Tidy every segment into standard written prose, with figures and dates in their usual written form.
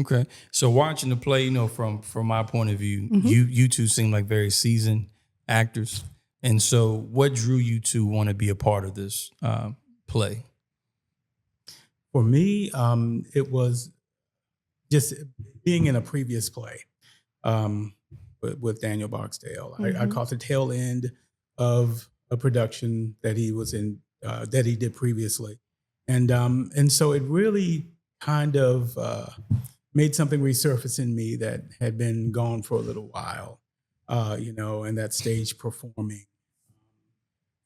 Okay. So watching the play, from my point of view, you two seem like very seasoned actors. And so what drew you to want to be a part of this play? For me, it was just being in a previous play with Daniel Barksdale. I caught the tail end of a production that he was in, that he did previously. And so it really kind of made something resurface in me that had been gone for a little while, and that stage performing.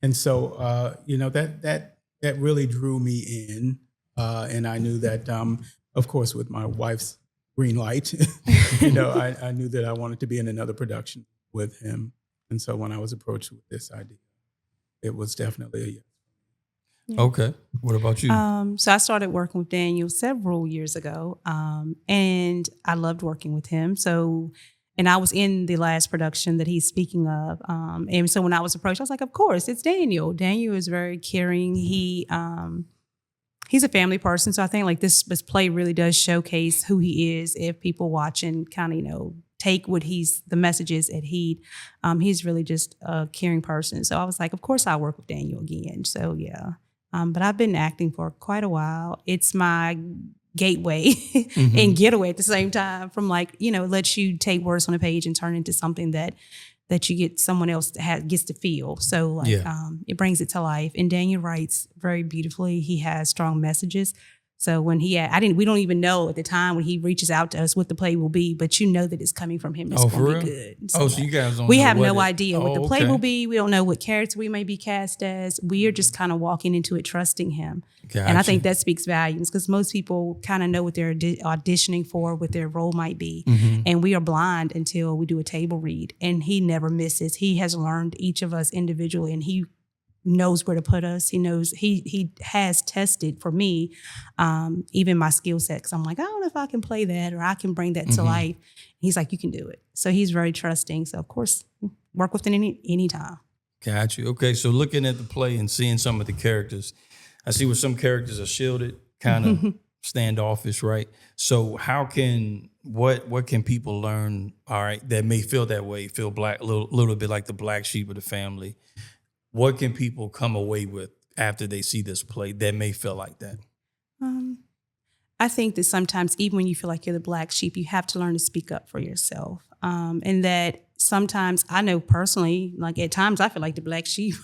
And so, that really drew me in. And I knew that, of course, with my wife's green light, I knew that I wanted to be in another production with him. And so when I was approached with this idea, it was definitely a yes. Yeah. Okay. What about you? So I started working with Daniel several years ago, and I loved working with him. And I was in the last production that he's speaking of. And so when I was approached, I was like, of course, it's Daniel. Daniel is very caring. He's a family person. So I think like this play really does showcase who he is. If people watching kind of, take what the messages at heed, he's really just a caring person. So I was like, of course I'll work with Daniel again. So yeah. But I've been acting for quite a while. It's my gateway and getaway at the same time from lets you take words on a page and turn into something that you get someone else gets to feel. So it brings it to life. And Daniel writes very beautifully. He has strong messages. So when we don't even know at the time when he reaches out to us what the play will be, but that it's coming from him. It's going to be good. So you guys don't we know have no idea what the play okay. will be. We don't know what character we may be cast as. We are just kind of walking into it, trusting him. Gotcha. And I think that speaks volumes because most people kind of know what they're auditioning for, what their role might be. And we are blind until we do a table read. And he never misses. He has learned each of us individually, and he knows where to put us. He knows he has tested for me, even my skill set. Cause I'm like, I don't know if I can play that or I can bring that to life. He's like, you can do it. So he's very trusting. So of course, work with him anytime. Got you. Okay. So looking at the play and seeing some of the characters, I see where some characters are shielded, kind of standoffish, right? So what can people learn, all right, that may feel that way, feel black, a little bit like the black sheep of the family? What can people come away with after they see this play that may feel like that? I think that sometimes, even when you feel like you're the black sheep, you have to learn to speak up for yourself. And that sometimes, I know personally, like at times I feel like the black sheep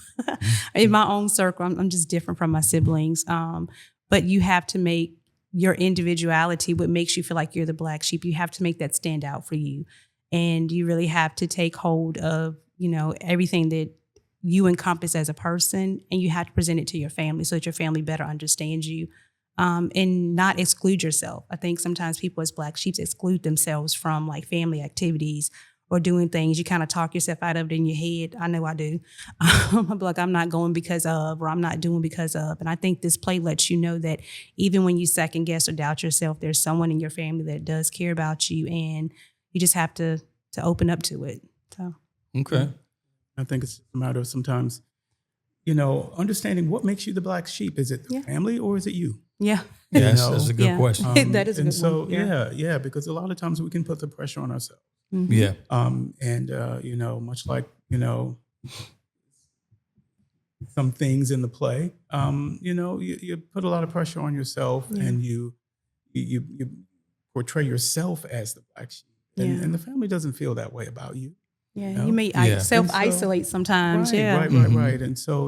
in my own circle. I'm just different from my siblings. But you have to make your individuality what makes you feel like you're the black sheep. You have to make that stand out for you. And you really have to take hold of, everything that you encompass as a person, and you have to present it to your family so that your family better understands you, and not exclude yourself. I think sometimes people as black sheep exclude themselves from like family activities or doing things. You kind of talk yourself out of it in your head. I know I do. I'm like, I'm not going because of, or I'm not doing because of. And I think this play lets you know that even when you second guess or doubt yourself, there's someone in your family that does care about you, and you just have to open up to it. So okay. I think it's a matter of sometimes, understanding what makes you the black sheep. Is it the family or is it you? Yeah. Yes, that's a good question. That is a good one. Yeah, because a lot of times we can put the pressure on ourselves. Yeah. Much like, some things in the play, you put a lot of pressure on yourself, and you portray yourself as the black sheep. And the family doesn't feel that way about you. Yeah, you may self-isolate sometimes. Right. And so,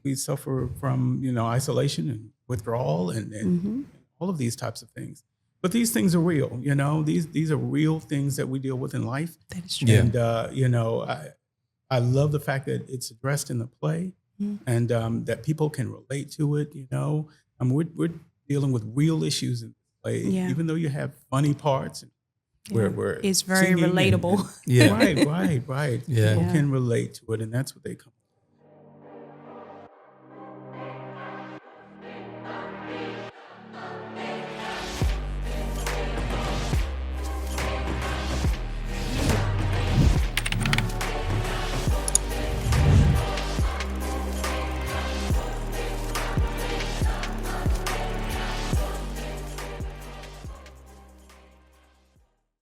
we suffer from, isolation and withdrawal and all of these types of things. But these things are real, these are real things that we deal with in life. That is true. And, I love the fact that it's addressed in the play and that people can relate to it, we're dealing with real issues in the play, even though you have funny parts. Where it's very relatable. Right. Yeah. People can relate to it, and that's what they come.